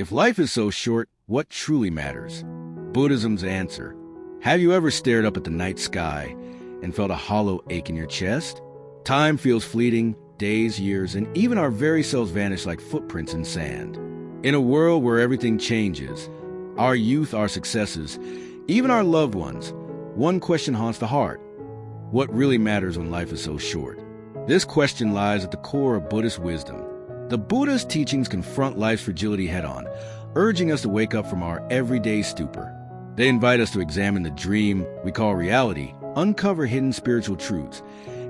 If life is so short, what truly matters? Buddhism's answer. Have you ever stared up at the night sky and felt a hollow ache in your chest? Time feels fleeting, days, years, and even our very selves vanish like footprints in sand. In a world where everything changes, our youth, our successes, even our loved ones, one question haunts the heart. What really matters when life is so short? This question lies at the core of Buddhist wisdom. The Buddha's teachings confront life's fragility head-on, urging us to wake up from our everyday stupor. They invite us to examine the dream we call reality, uncover hidden spiritual truths,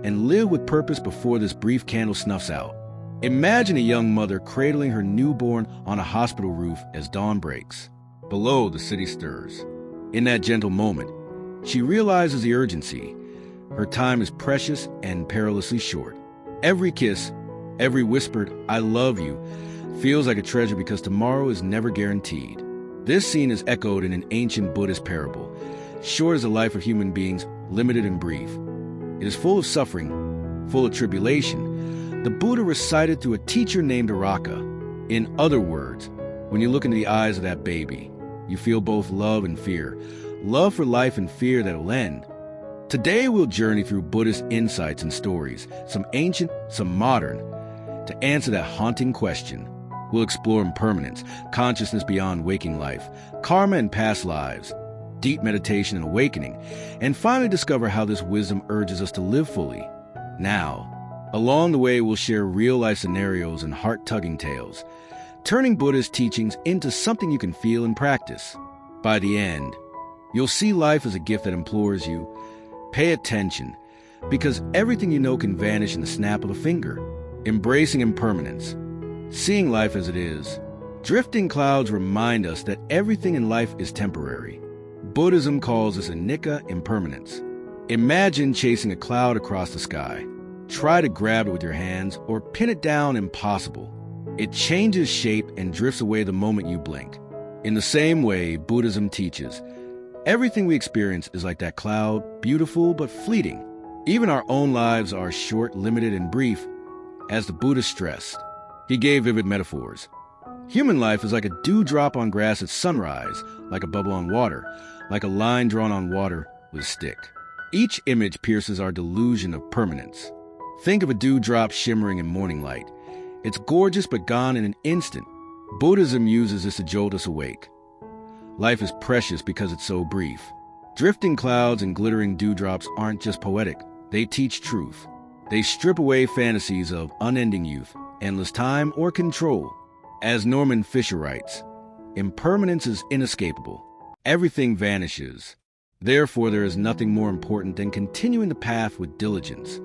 and live with purpose before this brief candle snuffs out. Imagine a young mother cradling her newborn on a hospital roof as dawn breaks. Below, the city stirs. In that gentle moment, she realizes the urgency. Her time is precious and perilously short. Every kiss, every whispered, "I love you," feels like a treasure because tomorrow is never guaranteed. This scene is echoed in an ancient Buddhist parable. Short is the life of human beings, limited and brief. It is full of suffering, full of tribulation. The Buddha recited through a teacher named Anicca. In other words, when you look into the eyes of that baby, you feel both love and fear. Love for life and fear that will end. Today we'll journey through Buddhist insights and stories, some ancient, some modern. To answer that haunting question, we'll explore impermanence, consciousness beyond waking life, karma and past lives, deep meditation and awakening, and finally discover how this wisdom urges us to live fully. Now, along the way, we'll share real-life scenarios and heart-tugging tales, turning Buddhist teachings into something you can feel and practice. By the end, you'll see life as a gift that implores you, pay attention, because everything you know can vanish in the snap of a finger. Embracing impermanence, seeing life as it is. Drifting clouds remind us that everything in life is temporary. Buddhism calls this Anicca, impermanence. Imagine chasing a cloud across the sky. Try to grab it with your hands or pin it down, impossible. It changes shape and drifts away the moment you blink. In the same way, Buddhism teaches, everything we experience is like that cloud, beautiful but fleeting. Even our own lives are short, limited, and brief, as the Buddha stressed. He gave vivid metaphors. Human life is like a dewdrop on grass at sunrise, like a bubble on water, like a line drawn on water with a stick. Each image pierces our delusion of permanence. Think of a dewdrop shimmering in morning light. It's gorgeous but gone in an instant. Buddhism uses this to jolt us awake. Life is precious because it's so brief. Drifting clouds and glittering dewdrops aren't just poetic. They teach truth. They strip away fantasies of unending youth, endless time, or control. As Norman Fisher writes, impermanence is inescapable. Everything vanishes. Therefore, there is nothing more important than continuing the path with diligence.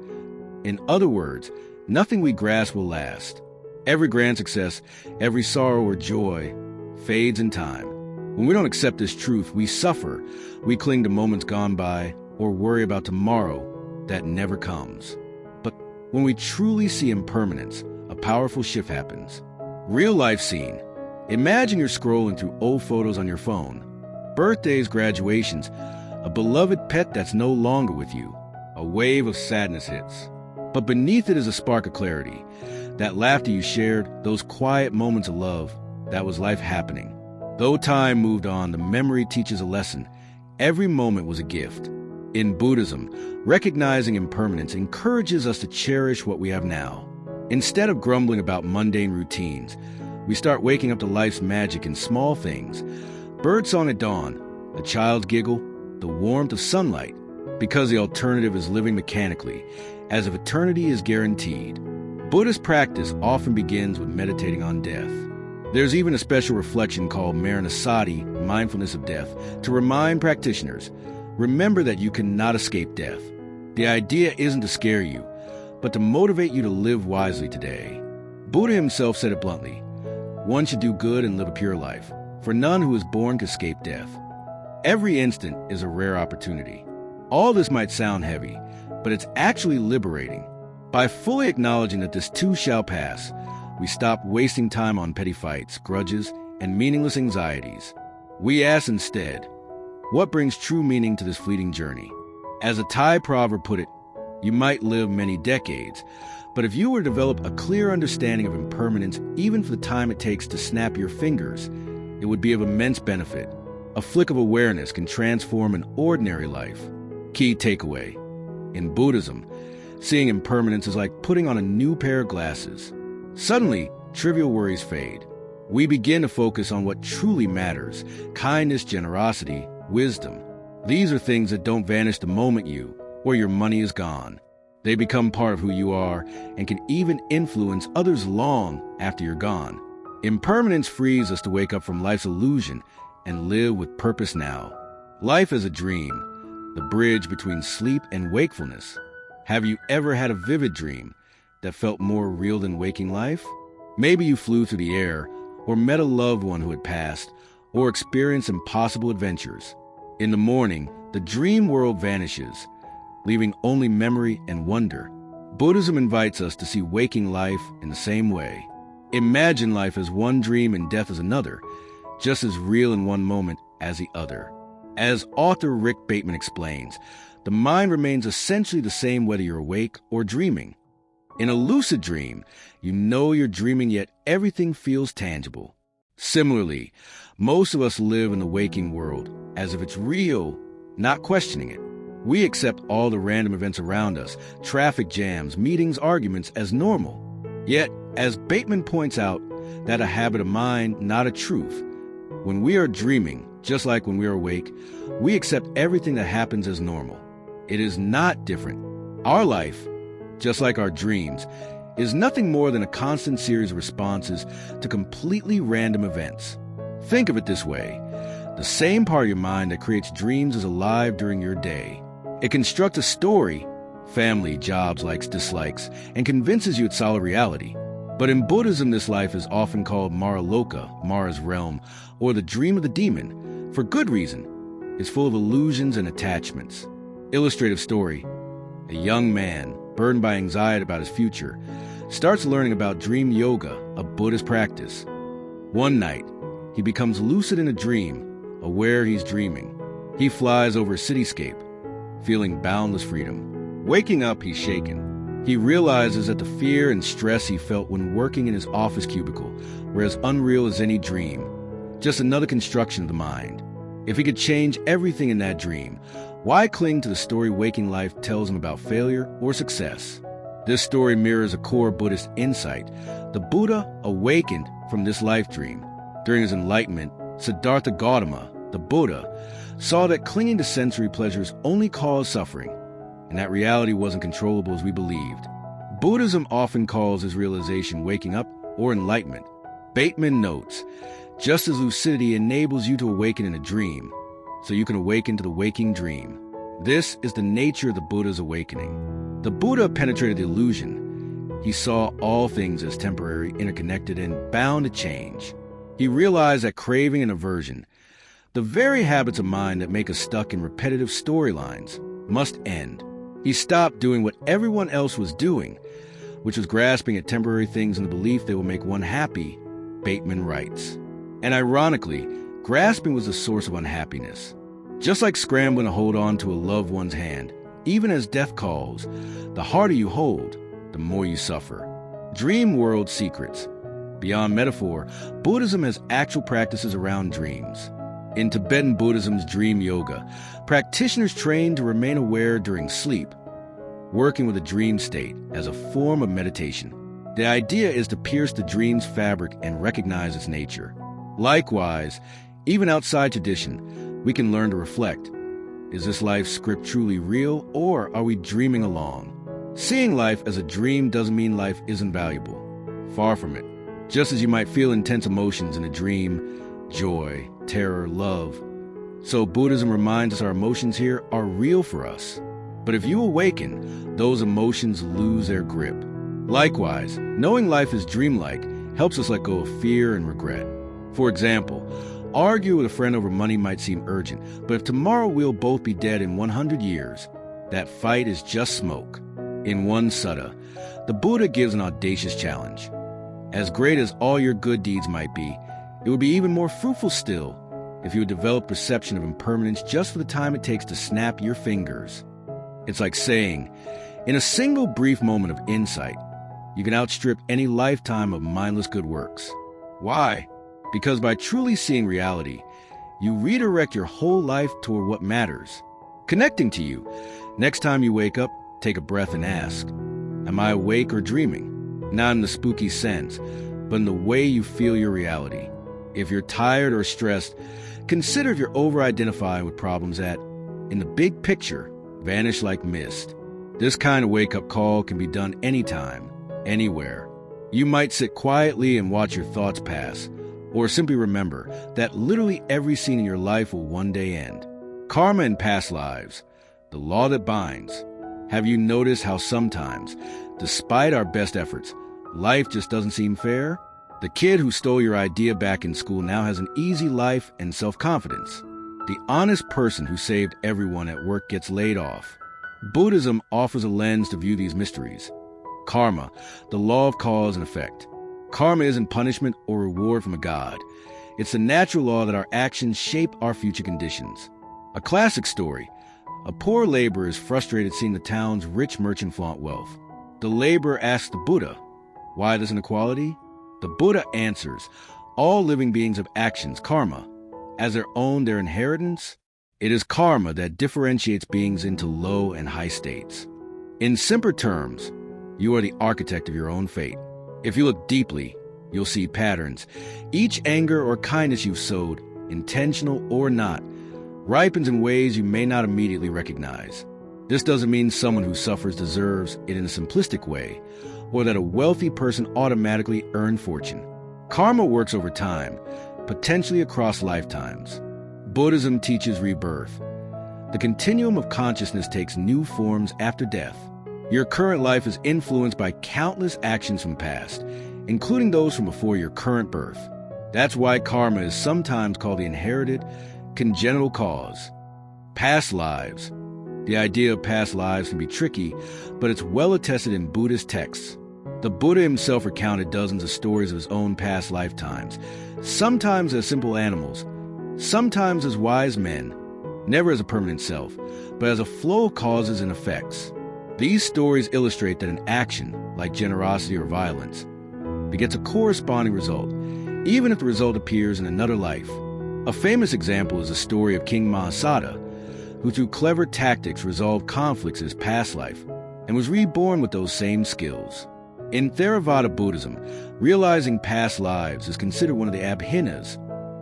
In other words, nothing we grasp will last. Every grand success, every sorrow or joy fades in time. When we don't accept this truth, we suffer. We cling to moments gone by or worry about tomorrow that never comes. But when we truly see impermanence, a powerful shift happens. Real life scene. Imagine you're scrolling through old photos on your phone. Birthdays, graduations, a beloved pet that's no longer with you. A wave of sadness hits. But beneath it is a spark of clarity. That laughter you shared, those quiet moments of love, that was life happening. Though time moved on, the memory teaches a lesson. Every moment was a gift. In Buddhism, recognizing impermanence encourages us to cherish what we have now. Instead of grumbling about mundane routines, we start waking up to life's magic in small things. Birdsong at dawn, a child's giggle, the warmth of sunlight. Because the alternative is living mechanically, as if eternity is guaranteed. Buddhist practice often begins with meditating on death. There's even a special reflection called Maranasati, mindfulness of death, to remind practitioners, remember that you cannot escape death. The idea isn't to scare you, but to motivate you to live wisely today. Buddha himself said it bluntly, one should do good and live a pure life, for none who is born can escape death. Every instant is a rare opportunity. All this might sound heavy, but it's actually liberating. By fully acknowledging that this too shall pass, we stop wasting time on petty fights, grudges, and meaningless anxieties. We ask instead, what brings true meaning to this fleeting journey? As a Thai proverb put it, You might live many decades, but if you were to develop a clear understanding of impermanence, even for the time it takes to snap your fingers, it would be of immense benefit. A flick of awareness can transform an ordinary life. Key takeaway. In Buddhism, seeing impermanence is like putting on a new pair of glasses. Suddenly, trivial worries fade. We begin to focus on what truly matters: kindness, generosity, wisdom. These are things that don't vanish the moment you or your money is gone. They become part of who you are and can even influence others long after you're gone. Impermanence frees us to wake up from life's illusion and live with purpose now. Life is a dream, the bridge between sleep and wakefulness. Have you ever had a vivid dream that felt more real than waking life? Maybe you flew through the air, or met a loved one who had passed, or experienced impossible adventures. In the morning, the dream world vanishes, leaving only memory and wonder. Buddhism invites us to see waking life in the same way. Imagine life as one dream and death as another, just as real in one moment as the other. As author Rick Bateman explains, the mind remains essentially the same whether you're awake or dreaming. In a lucid dream, you know you're dreaming, yet everything feels tangible. Similarly, most of us live in the waking world as if it's real, not questioning it. We accept all the random events around us, traffic jams, meetings, arguments, as normal. Yet, as Bateman points out, that's a habit of mind, not a truth. When we are dreaming, just like when we are awake, we accept everything that happens as normal. It is not different. Our life, just like our dreams, is nothing more than a constant series of responses to completely random events. Think of it this way: the same part of your mind that creates dreams is alive during your day. It constructs a story, family, jobs, likes, dislikes, and convinces you it's solid reality. But in Buddhism, this life is often called Maraloka, Mara's realm, or the dream of the demon. For good reason. It's full of illusions and attachments. Illustrative story. A young man, burdened by anxiety about his future, starts learning about dream yoga, a Buddhist practice. One night, he becomes lucid in a dream, aware he's dreaming. He flies over a cityscape, feeling boundless freedom. Waking up, he's shaken. He realizes that the fear and stress he felt when working in his office cubicle were as unreal as any dream, just another construction of the mind. If he could change everything in that dream, why cling to the story waking life tells him about failure or success? This story mirrors a core Buddhist insight. The Buddha awakened from this life dream. During his enlightenment, Siddhartha Gautama, the Buddha, saw that clinging to sensory pleasures only caused suffering, and that reality wasn't controllable as we believed. Buddhism often calls this realization waking up or enlightenment. Bateman notes, just as lucidity enables you to awaken in a dream, so you can awaken to the waking dream. This is the nature of the Buddha's awakening. The Buddha penetrated the illusion. He saw all things as temporary, interconnected, and bound to change. He realized that craving and aversion, the very habits of mind that make us stuck in repetitive storylines, must end. He stopped doing what everyone else was doing, which was grasping at temporary things in the belief they will make one happy, Bateman writes. And ironically, grasping was the source of unhappiness. Just like scrambling to hold on to a loved one's hand, even as death calls, the harder you hold, the more you suffer. Dream world secrets. Beyond metaphor, Buddhism has actual practices around dreams. In Tibetan Buddhism's dream yoga, practitioners train to remain aware during sleep, working with a dream state as a form of meditation. The idea is to pierce the dream's fabric and recognize its nature. Likewise, even outside tradition, we can learn to reflect. Is this life's script truly real, or are we dreaming along? Seeing life as a dream doesn't mean life isn't valuable. Far from it. Just as you might feel intense emotions in a dream, joy, terror, love. So Buddhism reminds us our emotions here are real for us. But if you awaken, those emotions lose their grip. Likewise, knowing life is dreamlike helps us let go of fear and regret. For example, argue with a friend over money might seem urgent, but if tomorrow we'll both be dead in 100 years, that fight is just smoke. In one sutta, the Buddha gives an audacious challenge. As great as all your good deeds might be, it would be even more fruitful still if you would develop perception of impermanence just for the time it takes to snap your fingers. It's like saying, In a single brief moment of insight, you can outstrip any lifetime of mindless good works. Why? Because by truly seeing reality, you redirect your whole life toward what matters, connecting to you. Next time you wake up, take a breath and ask, am I awake or dreaming? Not in the spooky sense, but in the way you feel your reality. If you're tired or stressed, consider if you're over-identifying with problems that, in the big picture, vanish like mist. This kind of wake-up call can be done anytime, anywhere. You might sit quietly and watch your thoughts pass, or simply remember that literally every scene in your life will one day end. Karma in past lives, the law that binds. Have you noticed how sometimes, despite our best efforts, life just doesn't seem fair? The kid who stole your idea back in school now has an easy life and self-confidence. The honest person who saved everyone at work gets laid off. Buddhism offers a lens to view these mysteries. Karma, the law of cause and effect. Karma isn't punishment or reward from a god. It's the natural law that our actions shape our future conditions. A classic story. A poor laborer is frustrated seeing the town's rich merchant flaunt wealth. The laborer asks the Buddha, why this inequality? The Buddha answers, all living beings have actions, karma, as their inheritance. It is karma that differentiates beings into low and high states. In simpler terms, you are the architect of your own fate. If you look deeply, you'll see patterns. Each anger or kindness you've sowed, intentional or not, ripens in ways you may not immediately recognize. This doesn't mean someone who suffers deserves it in a simplistic way, or that a wealthy person automatically earned fortune. Karma works over time, potentially across lifetimes. Buddhism teaches rebirth. The continuum of consciousness takes new forms after death. Your current life is influenced by countless actions from past, including those from before your current birth. That's why karma is sometimes called the inherited, congenital cause. Past lives. The idea of past lives can be tricky, but it's well attested in Buddhist texts. The Buddha himself recounted dozens of stories of his own past lifetimes, sometimes as simple animals, sometimes as wise men, never as a permanent self, but as a flow of causes and effects. These stories illustrate that an action, like generosity or violence, begets a corresponding result, even if the result appears in another life. A famous example is the story of King Mahasada, who through clever tactics resolved conflicts in his past life and was reborn with those same skills. In Theravada Buddhism, realizing past lives is considered one of the abhinas,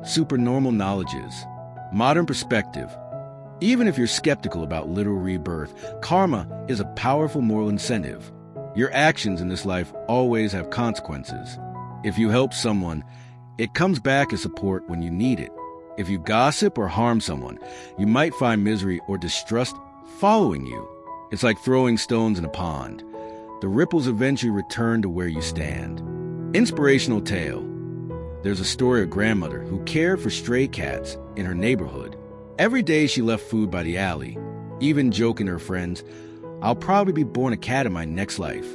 supernormal knowledges. Modern perspective. Even if you're skeptical about literal rebirth, karma is a powerful moral incentive. Your actions in this life always have consequences. If you help someone, it comes back as support when you need it. If you gossip or harm someone, you might find misery or distrust following you. It's like throwing stones in a pond. The ripples eventually return to where you stand. Inspirational tale. There's a story of a grandmother who cared for stray cats in her neighborhood. Every day she left food by the alley, even joking to her friends, I'll probably be born a cat in my next life.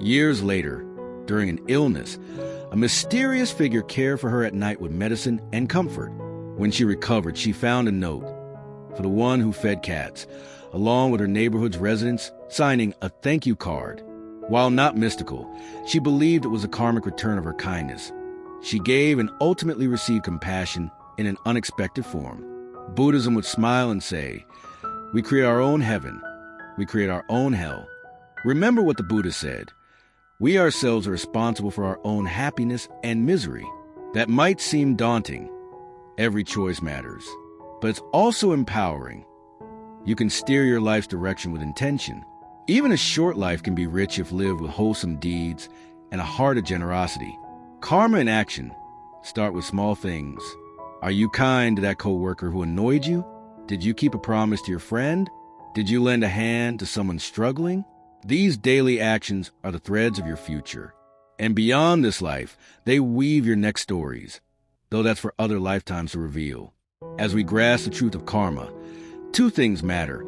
Years later, during an illness, a mysterious figure cared for her at night with medicine and comfort. When she recovered, she found a note for the one who fed cats, along with her neighborhood's residents, signing a thank you card. While not mystical, she believed it was a karmic return of her kindness. She gave and ultimately received compassion in an unexpected form. Buddhism would smile and say, we create our own heaven. We create our own hell. Remember what the Buddha said. We ourselves are responsible for our own happiness and misery. That might seem daunting. Every choice matters. But it's also empowering. You can steer your life's direction with intention. Even a short life can be rich if lived with wholesome deeds and a heart of generosity. Karma in action. Start with small things. Are you kind to that coworker who annoyed you? Did you keep a promise to your friend? Did you lend a hand to someone struggling? These daily actions are the threads of your future. And beyond this life, they weave your next stories, though that's for other lifetimes to reveal. As we grasp the truth of karma, two things matter.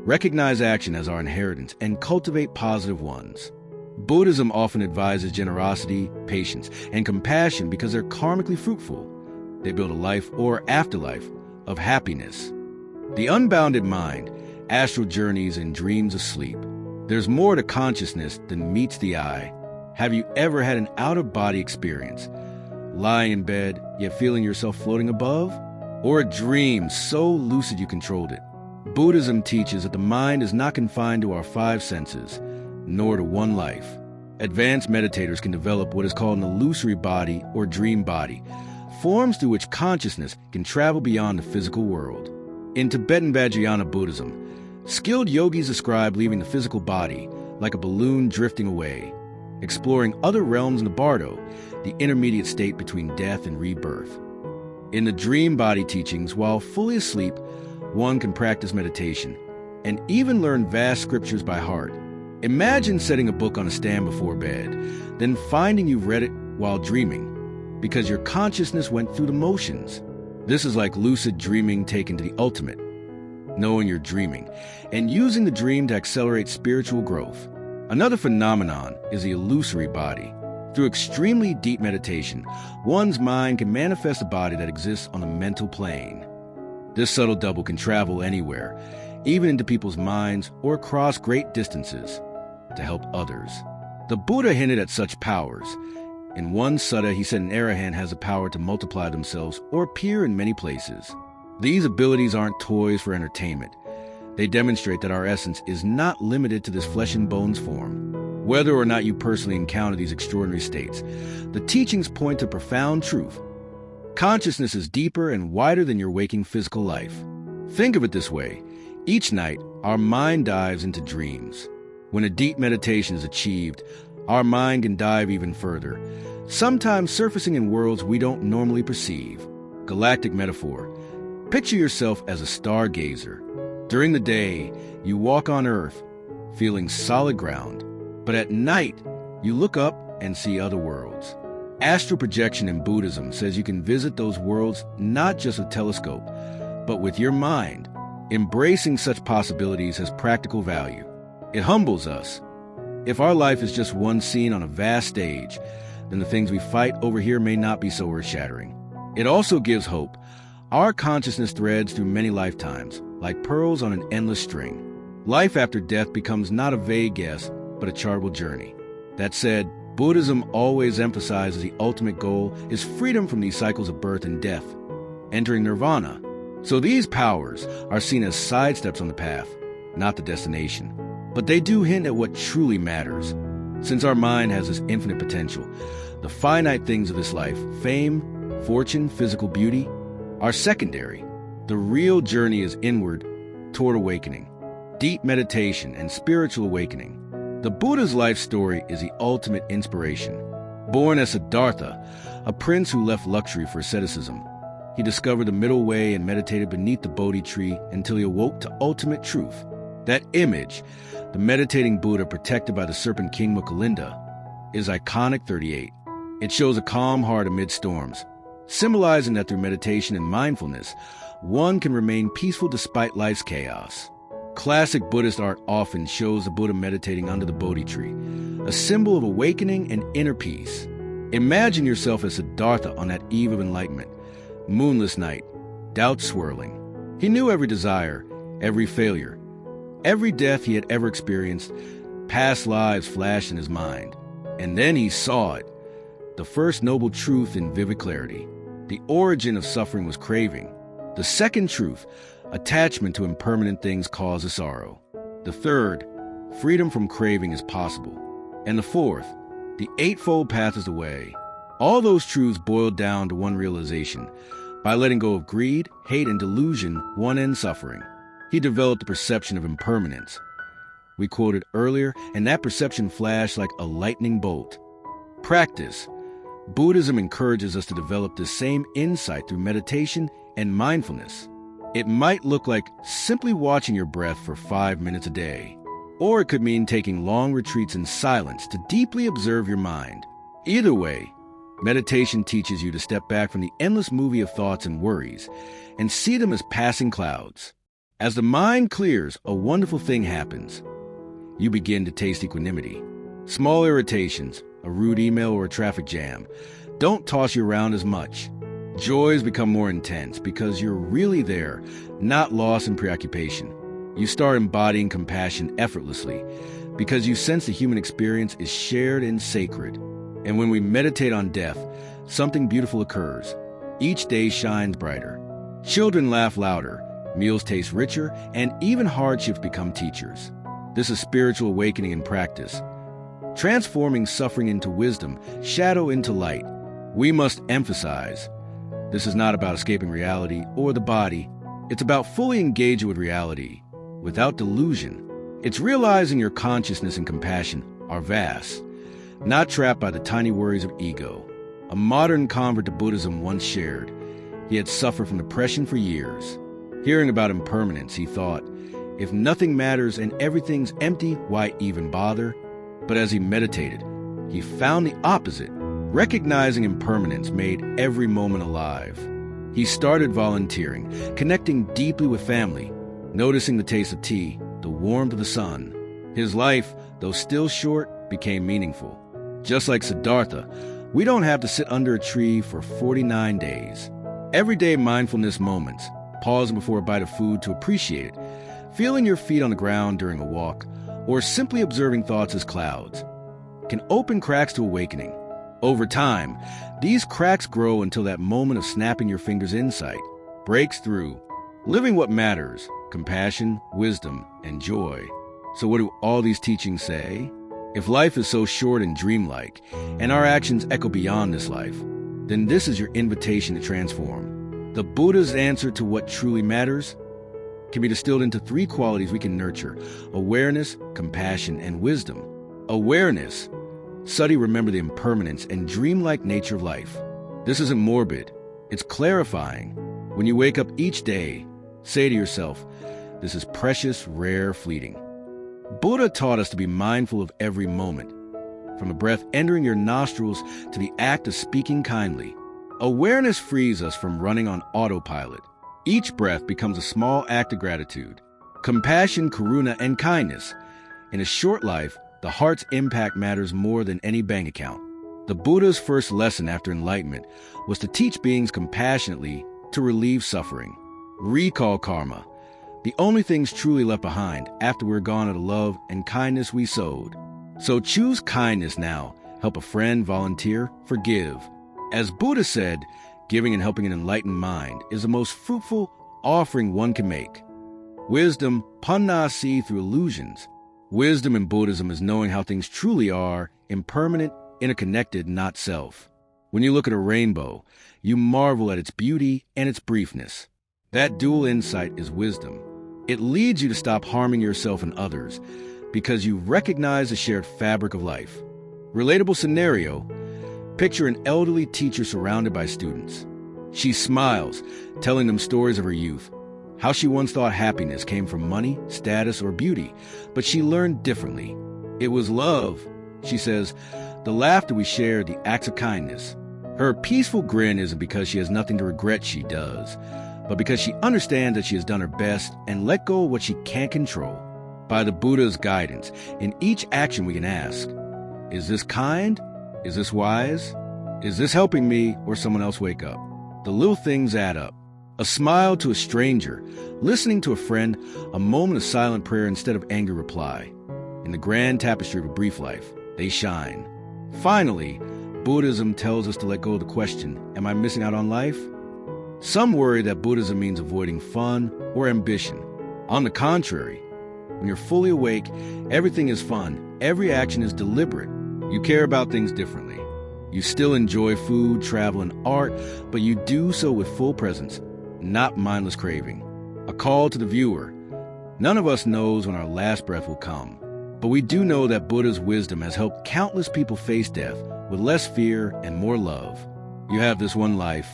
Recognize action as our inheritance and cultivate positive ones. Buddhism often advises generosity, patience, and compassion because they're karmically fruitful. They build a life or afterlife of happiness. The unbounded mind, astral journeys and dreams of sleep. There's more to consciousness than meets the eye. Have you ever had an out-of-body experience? Lying in bed, yet feeling yourself floating above? Or a dream so lucid you controlled it? Buddhism teaches that the mind is not confined to our five senses, nor to one life. Advanced meditators can develop what is called an illusory body or dream body, forms through which consciousness can travel beyond the physical world. In Tibetan Vajrayana Buddhism, skilled yogis describe leaving the physical body like a balloon drifting away, exploring other realms in the bardo, the intermediate state between death and rebirth. In the dream body teachings, while fully asleep, one can practice meditation and even learn vast scriptures by heart. Imagine setting a book on a stand before bed, then finding you've read it while dreaming, because your consciousness went through the motions. This is like lucid dreaming taken to the ultimate, knowing you're dreaming, and using the dream to accelerate spiritual growth. Another phenomenon is the illusory body. Through extremely deep meditation, one's mind can manifest a body that exists on a mental plane. This subtle double can travel anywhere, even into people's minds or across great distances, to help others. The Buddha hinted at such powers. In one sutta, he said an arahant has the power to multiply themselves or appear in many places. These abilities aren't toys for entertainment. They demonstrate that our essence is not limited to this flesh and bones form. Whether or not you personally encounter these extraordinary states, the teachings point to profound truth. Consciousness is deeper and wider than your waking physical life. Think of it this way. Each night, our mind dives into dreams. When a deep meditation is achieved, our mind can dive even further, sometimes surfacing in worlds we don't normally perceive. Galactic metaphor. Picture yourself as a stargazer. During the day, you walk on Earth, feeling solid ground. But at night, you look up and see other worlds. Astral projection in Buddhism says you can visit those worlds not just with a telescope, but with your mind. Embracing such possibilities has practical value. It humbles us. If our life is just one scene on a vast stage, then the things we fight over here may not be so earth-shattering. It also gives hope. Our consciousness threads through many lifetimes, like pearls on an endless string. Life after death becomes not a vague guess, but a chartable journey. That said, Buddhism always emphasizes the ultimate goal is freedom from these cycles of birth and death, entering nirvana. So these powers are seen as sidesteps on the path, not the destination. But they do hint at what truly matters. Since our mind has this infinite potential, the finite things of this life, fame, fortune, physical beauty, are secondary. The real journey is inward, toward awakening, deep meditation, and spiritual awakening. The Buddha's life story is the ultimate inspiration. Born as Siddhartha, a prince who left luxury for asceticism, he discovered the middle way and meditated beneath the Bodhi tree until he awoke to ultimate truth. That image, the meditating Buddha protected by the serpent king Mukulinda, is iconic 38. It shows a calm heart amid storms, symbolizing that through meditation and mindfulness, one can remain peaceful despite life's chaos. Classic Buddhist art often shows the Buddha meditating under the Bodhi tree, a symbol of awakening and inner peace. Imagine yourself as Siddhartha on that eve of enlightenment. Moonless night, doubt swirling. He knew every desire, every failure, every death he had ever experienced. Past lives flashed in his mind. And then he saw it. The first noble truth in vivid clarity. The origin of suffering was craving. The second truth, attachment to impermanent things causes sorrow. The third, freedom from craving is possible. And the fourth, the eightfold path is the way. All those truths boiled down to one realization. By letting go of greed, hate, and delusion, one ends suffering. He developed the perception of impermanence. We quoted earlier, and that perception flashed like a lightning bolt. Practice. Buddhism encourages us to develop the same insight through meditation and mindfulness. It might look like simply watching your breath for 5 minutes a day, or it could mean taking long retreats in silence to deeply observe your mind. Either way, meditation teaches you to step back from the endless movie of thoughts and worries and see them as passing clouds. As the mind clears, a wonderful thing happens. You begin to taste equanimity. Small irritations, a rude email or a traffic jam, don't toss you around as much. Joys become more intense because you're really there, not lost in preoccupation. You start embodying compassion effortlessly, because you sense the human experience is shared and sacred. And when we meditate on death, something beautiful occurs. Each day shines brighter. Children laugh louder, meals taste richer, and even hardships become teachers. This is spiritual awakening in practice, transforming suffering into wisdom, shadow into light. We must emphasize, this is not about escaping reality or the body. It's about fully engaging with reality, without delusion. It's realizing your consciousness and compassion are vast, not trapped by the tiny worries of ego. A modern convert to Buddhism once shared, he had suffered from depression for years. Hearing about impermanence, he thought, if nothing matters and everything's empty, why even bother? But as he meditated, he found the opposite. Recognizing impermanence made every moment alive. He started volunteering, connecting deeply with family, noticing the taste of tea, the warmth of the sun. His life, though still short, became meaningful. Just like Siddhartha, we don't have to sit under a tree for 49 days. Everyday mindfulness moments, pausing before a bite of food to appreciate it, feeling your feet on the ground during a walk, or simply observing thoughts as clouds, can open cracks to awakening. Over time, these cracks grow until that moment of snapping your fingers insight breaks through, living what matters, compassion, wisdom, and joy. So what do all these teachings say? If life is so short and dreamlike, and our actions echo beyond this life, then this is your invitation to transform. The Buddha's answer to what truly matters can be distilled into 3 qualities we can nurture: awareness, compassion, and wisdom. Awareness. Study, remember the impermanence and dreamlike nature of life. This isn't morbid. It's clarifying. When you wake up each day, say to yourself, this is precious, rare, fleeting. Buddha taught us to be mindful of every moment, from the breath entering your nostrils to the act of speaking kindly. Awareness frees us from running on autopilot. Each breath becomes a small act of gratitude. Compassion, karuna, and kindness. In a short life, the heart's impact matters more than any bank account. The Buddha's first lesson after enlightenment was to teach beings compassionately to relieve suffering. Recall karma, the only things truly left behind after we're gone are the love and kindness we sowed. So choose kindness now. Help a friend, volunteer, forgive. As Buddha said, giving and helping an enlightened mind is the most fruitful offering one can make. Wisdom, panna, see through illusions. Wisdom in Buddhism is knowing how things truly are, impermanent, interconnected, not self. When you look at a rainbow, you marvel at its beauty and its briefness. That dual insight is wisdom. It leads you to stop harming yourself and others because you recognize the shared fabric of life. Relatable scenario: picture an elderly teacher surrounded by students. She smiles, telling them stories of her youth. How she once thought happiness came from money, status, or beauty, but she learned differently. It was love, she says, the laughter we shared, the acts of kindness. Her peaceful grin isn't because she has nothing to regret, she does, but because she understands that she has done her best and let go of what she can't control. By the Buddha's guidance, in each action we can ask, is this kind? Is this wise? Is this helping me or someone else wake up? The little things add up. A smile to a stranger, listening to a friend, a moment of silent prayer instead of angry reply. In the grand tapestry of a brief life, they shine. Finally, Buddhism tells us to let go of the question, am I missing out on life? Some worry that Buddhism means avoiding fun or ambition. On the contrary, when you're fully awake, everything is fun, every action is deliberate. You care about things differently. You still enjoy food, travel, and art, but you do so with full presence, not mindless craving. A call to the viewer. None of us knows when our last breath will come, but we do know that Buddha's wisdom has helped countless people face death with less fear and more love. You have this one life.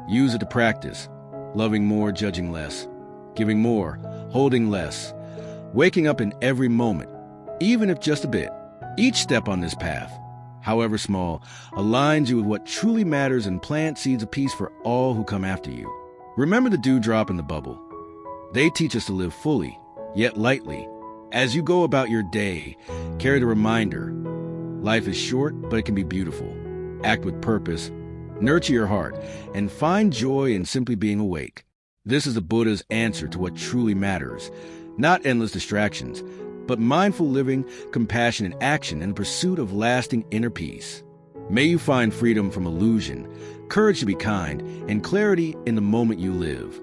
Use it to practice. Loving more, judging less. Giving more, holding less. Waking up in every moment, even if just a bit. Each step on this path, however small, aligns you with what truly matters and plants seeds of peace for all who come after you. Remember the dewdrop and the bubble. They teach us to live fully, yet lightly. As you go about your day, carry the reminder. Life is short, but it can be beautiful. Act with purpose, nurture your heart, and find joy in simply being awake. This is the Buddha's answer to what truly matters. Not endless distractions, but mindful living, compassion in action, and pursuit of lasting inner peace. May you find freedom from illusion, courage to be kind, and clarity in the moment you live.